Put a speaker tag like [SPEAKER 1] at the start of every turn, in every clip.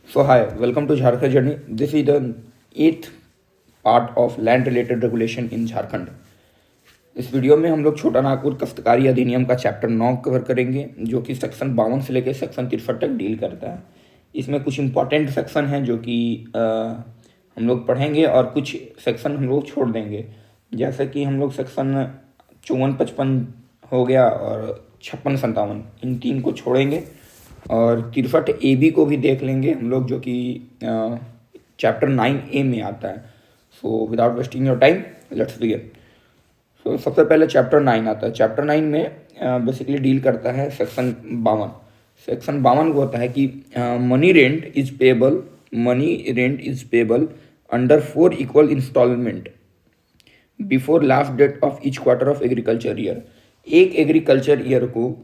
[SPEAKER 1] So hi, welcome to Jharkhand Journey. This is the eighth part of land related regulation in Jharkhand. इस video में हम लोग छोटा नागपुर काश्तकारी अधिनियम का चैप्टर 9 कवर करेंगे, जो कि सेक्शन 52 से लेकर सेक्शन 63 तक डील करता है। इसमें कुछ इंपॉर्टेंट सेक्शन हैं जो कि हम लोग पढ़ेंगे और कुछ सेक्शन हम लोग छोड़ देंगे, जैसे कि हम लोग सेक्शन 54-55 हो गया और 56-57, इन तीन को छोड़ेंगे और 63 AB को भी देख लेंगे हम लोग, जो कि चैप्टर 9A में आता है। So without wasting your time let's begin. So सबसे पहले चैप्टर 9 आता है। चैप्टर 9 में बेसिकली डील करता है सेक्शन 52। सेक्शन 52 को होता है कि money rent is payable under 4 equal instalment before last date of each quarter of agriculture year. एक एग्रीकल्चर ईयर को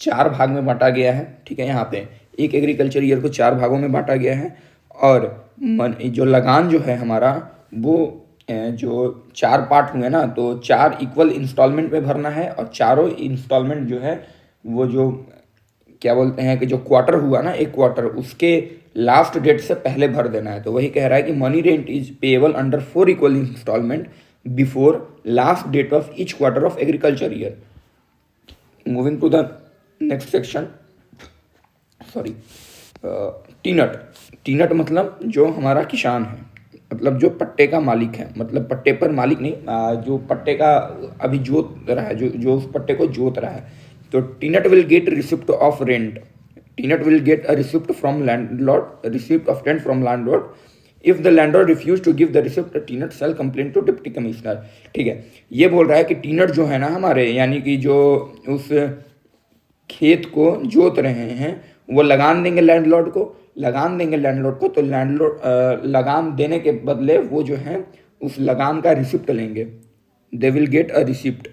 [SPEAKER 1] 4 भाग में बांटा गया है। ठीक है, यहाँ पे एक एग्रीकल्चर ईयर को 4 भागों में बांटा गया है और जो लगान जो है हमारा, वो जो 4 पार्ट हुए ना, तो 4 इक्वल इंस्टॉलमेंट में भरना है और चारों इंस्टॉलमेंट जो है वो जो क्या बोलते हैं कि जो क्वार्टर हुआ ना, एक क्वार्टर, उसके लास्ट डेट से पहले भर देना है। तो वही कह रहा है कि money rent is payable under 4 equal instalment before last date of each quarter of agriculture year. Moving to the next section, sorry, tenant मतलब जो हमारा किसान है, मतलब जो पट्टे का मालिक है, मतलब पट्टे पर मालिक नहीं, जो पट्टे का अभी जोत रहा है, जो उस पट्टे को जोत रहा है। तो tenant will get receipt of rent, tenant will get a receipt from landlord, receipt of rent from landlord. If the landlord refuse to give the receipt, tenant shall complain to deputy commissioner. ठीक है, ये बोल रहा है कि टीनट जो है ना हमारे, यानी कि जो उस खेत को जोत रहे हैं, वो लगान देंगे लैंडलॉर्ड को, तो लैंडलॉर्ड लगान देने के बदले वो जो है उस लगान का रिसिप्ट लेंगे। They will get a receipt.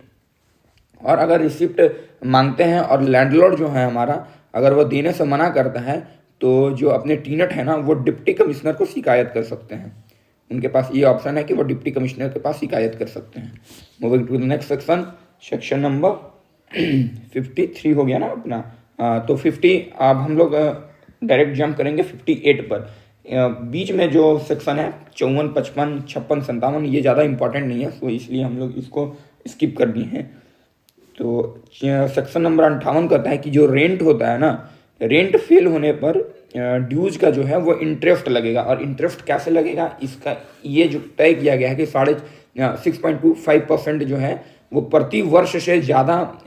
[SPEAKER 1] और अगर रिसिप्ट मांगते हैं और लैंडलॉर्ड जो है हमारा, अगर वो देने से मना करता है, तो जो अपने टीनट है ना, वो डिप्टी कमिश्नर को शिकायत कर सकते हैं। उनके पास ये ऑप्शन है कि वो डिप्टी कमिश्नर के पास शिकायत कर सकते हैं। Moving to the next section, section number 53 हो गया ना अपना। तो 50, अब हम लोग डायरेक्ट जंप करेंगे 58 पर। बीच में जो सेक्शन है 54, 55, 56, 57, ये ज़्यादा इंपॉर्टेंट नहीं है, तो इसलिए हम लोग इसको स्किप कर दिए हैं। तो सेक्शन नंबर 58 कहता है कि जो रेंट होता है ना, रेंट फेल होने पर ड्यूज का जो है वो इंटरेस्ट लगेगा। और इंटरेस्ट कैसे लगेगा, इसका ये जो तय किया गया है कि 6.25% जो है वो प्रति वर्ष से ज़्यादा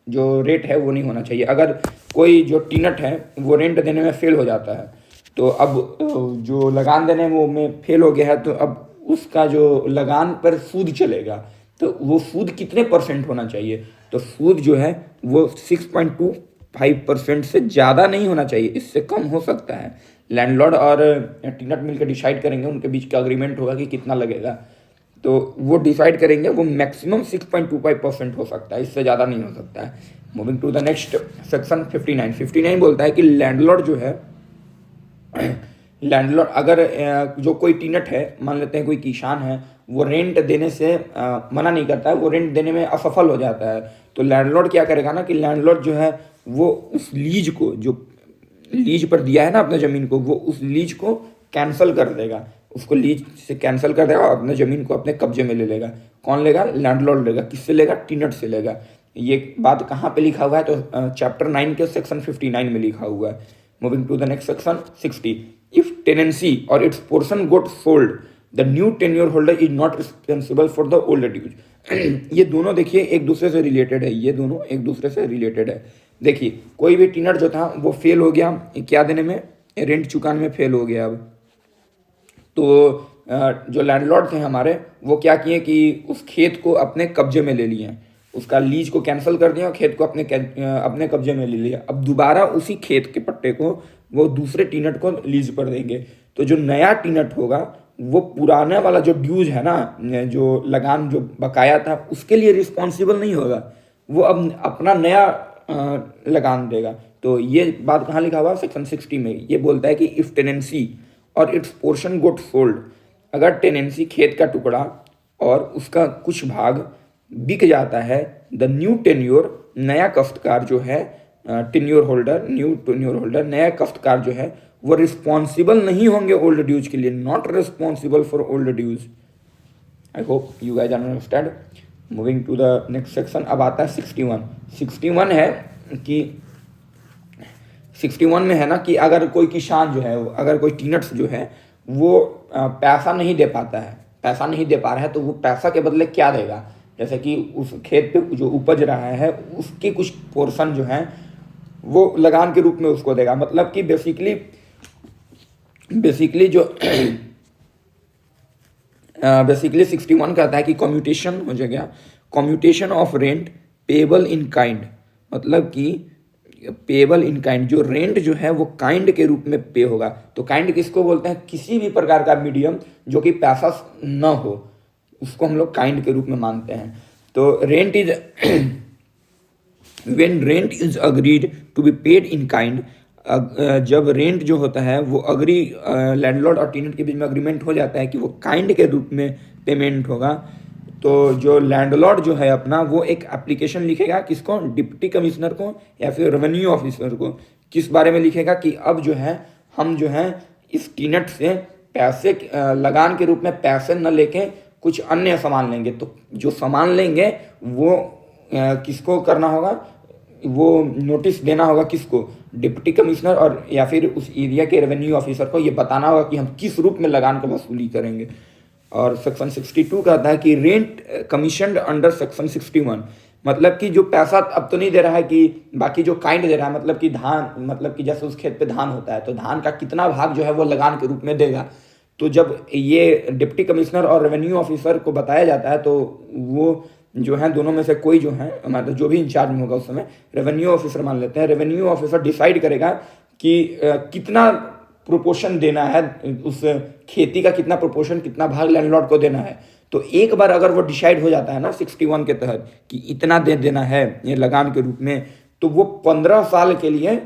[SPEAKER 1] जो रेट है वो नहीं होना चाहिए। अगर कोई जो टीनट है वो रेंट देने में फेल हो जाता है, तो अब जो लगान देने में फेल हो गया है, तो अब उसका जो लगान पर सूद चलेगा, तो वो सूद कितने परसेंट होना चाहिए, तो सूद जो है वो 6.25% से ज़्यादा नहीं होना चाहिए, इससे कम हो सकता है। लैंडलॉर्ड और टीनट मिलकर डिसाइड करेंगे, उनके बीच का अग्रीमेंट होगा कि कितना लगेगा, तो वो डिसाइड करेंगे। वो मैक्सिमम 6.25% हो सकता है, इससे ज़्यादा नहीं हो सकता है। Moving to the next section 59 बोलता है कि लैंडलॉर्ड जो है, लैंडलॉर्ड अगर जो कोई टीनट है, मान लेते हैं कोई किसान है, वो रेंट देने से मना नहीं करता है, वो रेंट देने में असफल हो जाता है, तो लैंडलॉर्ड क्या करेगा ना कि लैंडलॉर्ड जो है वो उस लीज को, जो लीज पर दिया है ना अपने ज़मीन को, वो उस लीज को कैंसिल कर देगा, उसको लीज से कैंसिल कर देगा और अपने ज़मीन को अपने कब्जे में ले लेगा। कौन लेगा? लैंडलॉर्ड लेगा। किससे लेगा? टीनट से लेगा। ये बात कहाँ पे लिखा हुआ है? तो चैप्टर 9 के सेक्शन 59 में लिखा हुआ है। Moving to the next section 60, if tenancy or its portion got sold, the new tenure holder is not responsible for the old dues. ये दोनों देखिए एक दूसरे से रिलेटेड है, ये दोनों एक दूसरे से रिलेटेड है। देखिए, कोई भी टीनट जो था वो फेल हो गया, क्या देने में? रेंट चुकाने में फेल हो गया। अब तो जो लैंडलॉर्ड थे हमारे, वो क्या किए कि उस खेत को अपने कब्जे में ले लिए, उसका लीज को कैंसिल कर दिया और खेत को अपने कब्जे में ले लिया। अब दोबारा उसी खेत के पट्टे को वो दूसरे टीनट को लीज पर देंगे। तो जो नया टीनट होगा वो पुराने वाला जो ड्यूज है ना, जो लगान जो बकाया था, उसके लिए रिस्पॉन्सिबल नहीं होगा, वो अब अपना नया लगान देगा। तो ये बात कहाँ लिखा हुआ? सेक्शन 60 में। ये बोलता है कि if tenancy or its portion got sold, अगर टेनेंसी खेत का टुकड़ा और उसका कुछ भाग बिक जाता है, द न्यू टेन्योर, नया काश्तकार जो है tenure holder, new tenure holder, नया काश्तकार जो है वो रिस्पॉन्सिबल नहीं होंगे ओल्ड ड्यूज के लिए, not responsible for old dues. I hope you guys understand. Moving to the next section. अब आता है 61 है कि 61 में है ना कि अगर कोई किसान जो है, अगर कोई टीनट्स जो है वो पैसा नहीं दे पाता है, पैसा नहीं दे पा रहा है, तो वो पैसा के बदले क्या देगा। जैसे कि उस खेत पे जो उपज रहा है उसकी कुछ पोर्शन जो है वो लगान के रूप में उसको देगा। मतलब कि बेसिकली जो बेसिकली 61 कहता है कि कम्यूटेशन हो जाएगा, commutation of rent payable in kind. मतलब कि पेबल इन काइंड, जो रेंट जो है वो काइंड के रूप में पे होगा। तो काइंड किसको बोलते हैं, किसी भी प्रकार का मीडियम जो कि पैसा न हो उसको हम लोग काइंड के रूप में मानते हैं। तो rent is when rent is agreed to be paid in kind, जब रेंट जो होता है वो लैंडलॉर्ड और टेनेंट के बीच में अग्रीमेंट हो जाता है कि वो काइंड के रूप में पेमेंट होगा, तो जो लैंडलॉर्ड जो है अपना वो एक एप्लीकेशन लिखेगा, किसको, डिप्टी कमिश्नर को या फिर रेवेन्यू ऑफिसर को। किस बारे में लिखेगा कि अब जो है हम जो है इस टीनेंट से पैसे लगान के रूप में पैसे न लेके कुछ अन्य सामान लेंगे। तो जो सामान लेंगे वो किसको करना होगा, वो नोटिस देना होगा, किसको, डिप्टी कमिश्नर और या फिर उस एरिया के रेवेन्यू ऑफिसर को ये बताना होगा कि हम किस रूप में लगान का वसूली करेंगे। और सेक्शन 62 कहता है कि रेंट कमीशन अंडर सेक्शन 61, मतलब कि जो पैसा अब तो नहीं दे रहा है कि बाकी जो काइंड दे रहा है, मतलब कि धान, मतलब कि जैसे उस खेत पे धान होता है तो धान का कितना भाग जो है वो लगान के रूप में देगा। तो जब ये डिप्टी कमिश्नर और रेवेन्यू ऑफिसर को बताया जाता है तो वो जो है दोनों में से कोई जो है, मतलब जो भी इंचार्ज में होगा उस समय रेवेन्यू ऑफिसर मान लेते हैं, रेवेन्यू ऑफिसर डिसाइड करेगा कि कितना प्रोपोर्शन देना है, उस खेती का कितना प्रोपोर्शन, कितना भाग लैंडलॉर्ड को देना है। तो एक बार अगर वो डिसाइड हो जाता है ना 61 के तहत कि इतना दे देना है ये लगान के रूप में, तो वो 15 साल के लिए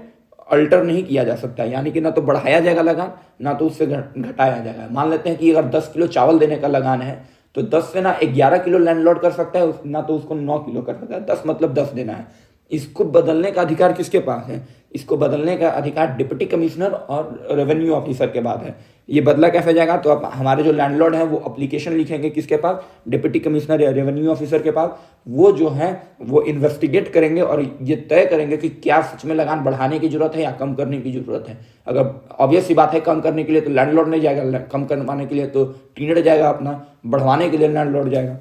[SPEAKER 1] अल्टर नहीं किया जा सकता। यानी कि ना तो बढ़ाया जाएगा लगान, ना तो उससे घटाया जाएगा। मान लेते हैं कि अगर 10 किलो चावल देने का लगान है तो 10 से ना 11 किलो लैंडलॉर्ड कर सकता है, ना तो उसको 9 किलो कर सकता है। 10 मतलब 10 देना है। इसको बदलने का अधिकार किसके पास है, इसको बदलने का अधिकार डिप्टी कमिश्नर और रेवेन्यू ऑफिसर के बाद है। ये बदला कैसे जाएगा, तो अब हमारे जो लैंडलॉर्ड हैं वो एप्लीकेशन लिखेंगे किसके पास, डिप्टी कमिश्नर या रेवेन्यू ऑफिसर के पास। वो जो है वो इन्वेस्टिगेट करेंगे और ये तय करेंगे कि क्या सच में लगान बढ़ाने की जरूरत है या कम करने की जरूरत है। अगर ऑब्वियस सी बात है कम करने के लिए तो लैंडलॉर्ड नहीं जाएगा, कम करवाने के लिए तो टीनेट जाएगा अपना, बढ़वाने के लिए लैंडलॉर्ड जाएगा।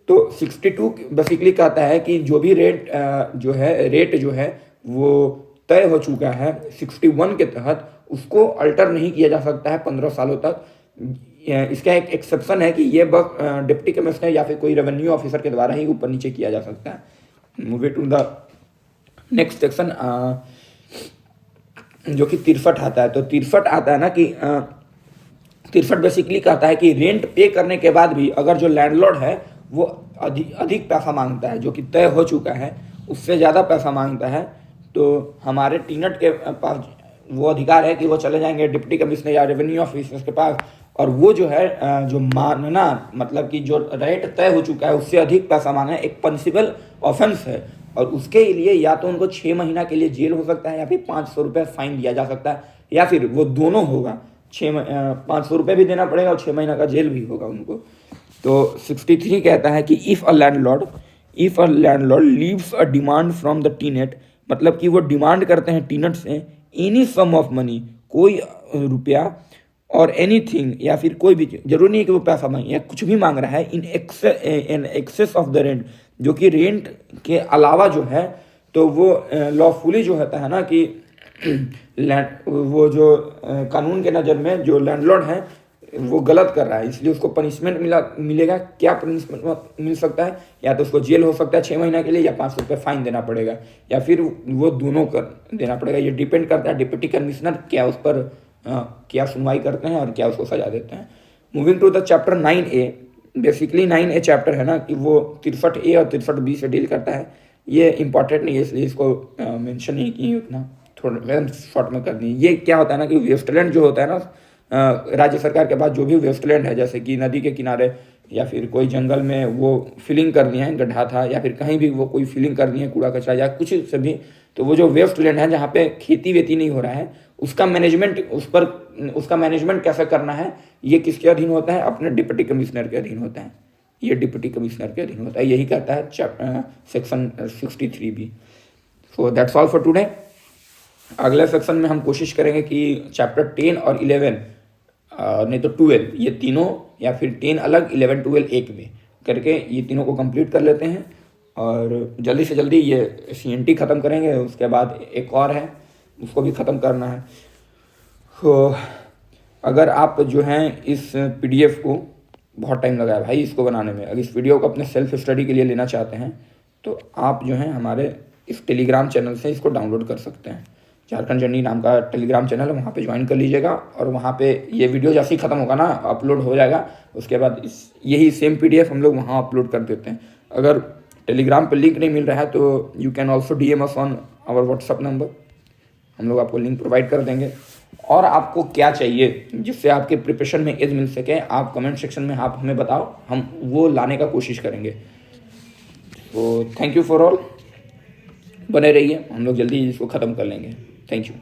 [SPEAKER 1] तो 62 बेसिकली कहता है कि जो भी रेट जो है वो तय हो चुका है 61 के तहत, उसको अल्टर नहीं किया जा सकता है 15 सालों तक। इसका एक एक्सेप्शन है कि ये बस डिप्टी कमिश्नर या फिर कोई रेवेन्यू ऑफिसर के द्वारा ही ऊपर नीचे किया जा सकता है। Moving to the next section जो कि 63 आता है। तो 63 आता है ना कि 63 बेसिकली कहता है कि रेंट पे करने के बाद भी अगर जो लैंडलॉर्ड है वो अधिक पैसा मांगता है, जो कि तय हो चुका है उससे ज़्यादा पैसा मांगता है, तो हमारे टीनेट के पास वो अधिकार है कि वो चले जाएंगे डिप्टी कमिश्नर या रेवेन्यू ऑफिसर के पास, और वो जो है जो मानना, मतलब कि जो रेट तय हो चुका है उससे अधिक पैसा मांगना एक पनिशेबल ऑफेंस है। और उसके लिए या तो उनको 6 महीना के लिए जेल हो सकता है या फिर 500 रुपये फाइन दिया जा सकता है, या फिर वो दोनों होगा, 500 रुपये भी देना पड़ेगा और 6 महीना का जेल भी होगा उनको। तो 63 कहता है कि if a landlord leaves a demand from the tenant, मतलब कि वो डिमांड करते हैं टीनेट से एनी सम ऑफ मनी, कोई रुपया, और एनीथिंग, या फिर कोई भी, जरूरी नहीं कि वो पैसा मांगे या कुछ भी मांग रहा है, in excess of the rent, जो कि रेंट के अलावा जो है, तो वो लॉफुली जो होता है ना कि वो जो कानून के नज़र में जो लैंडलॉर्ड है वो गलत कर रहा है, इसलिए उसको पनिशमेंट मिलेगा। क्या पनिशमेंट मिल सकता है, या तो उसको जेल हो सकता है 6 महीना के लिए, या 500 रुपये फाइन देना पड़ेगा, या फिर वो दोनों कर देना पड़ेगा। ये डिपेंड करता है डिप्टी कमिश्नर क्या उस पर क्या सुनवाई करते हैं और क्या उसको सजा देते हैं। Moving to the chapter 9A, basically 9A chapter है ना कि वो 63A और 63B से डील करता है। ये इंपॉर्टेंट नहीं है इसलिए इसको मेंशन नहीं किए उतना, थोड़ा शॉर्ट में कर दी। ये क्या होता है ना कि वेस्टलैंड जो होता है ना, राज्य सरकार के पास जो भी वेस्टलैंड है, जैसे कि नदी के किनारे या फिर कोई जंगल में वो फिलिंग कर दिए हैं, गड्ढा था, या फिर कहीं भी वो कोई फिलिंग कर दिए हैं, कूड़ा कचरा या कुछ से भी, तो वो जो वेस्ट लैंड है जहाँ पे खेती वेती नहीं हो रहा है, उसका मैनेजमेंट कैसे करना है, ये किसके अधीन होता है? अपने डिप्टी कमिश्नर के अधीन होता है। ये डिप्टी कमिश्नर के अधीन होता है, यही कहता है सेक्शन 63 भी। So that's all for today. अगले सेक्शन में हम कोशिश करेंगे कि चैप्टर 10 और 11 नहीं तो 12, ये तीनों, या फिर 10 अलग 11 12 एक में करके ये तीनों को कंप्लीट कर लेते हैं, और जल्दी से जल्दी ये CNT ख़त्म करेंगे। उसके बाद एक और है, उसको भी ख़त्म करना है। तो अगर आप जो हैं इस PDF को, बहुत टाइम लगा है भाई इसको बनाने में, अगर इस वीडियो को अपने सेल्फ स्टडी के लिए लेना चाहते हैं तो आप जो हैं हमारे इस टेलीग्राम चैनल से इसको डाउनलोड कर सकते हैं। झारखंड जर्नी नाम का टेलीग्राम चैनल है, वहाँ पे ज्वाइन कर लीजिएगा, और वहाँ पे ये वीडियो जैसे ही ख़त्म होगा ना, अपलोड हो जाएगा, उसके बाद यही सेम PDF हम लोग वहाँ अपलोड कर देते हैं। अगर टेलीग्राम पे लिंक नहीं मिल रहा है तो you can also DM us on our WhatsApp number, हम लोग आपको लिंक प्रोवाइड कर देंगे। और आपको क्या चाहिए जिससे आपके प्रिपरेशन में एज मिल सके, आप कमेंट सेक्शन में आप हमें बताओ, हम वो लाने का कोशिश करेंगे। तो थैंक यू फॉर ऑल, बने रहिए, हम लोग जल्दी इसको ख़त्म कर लेंगे। Thank you.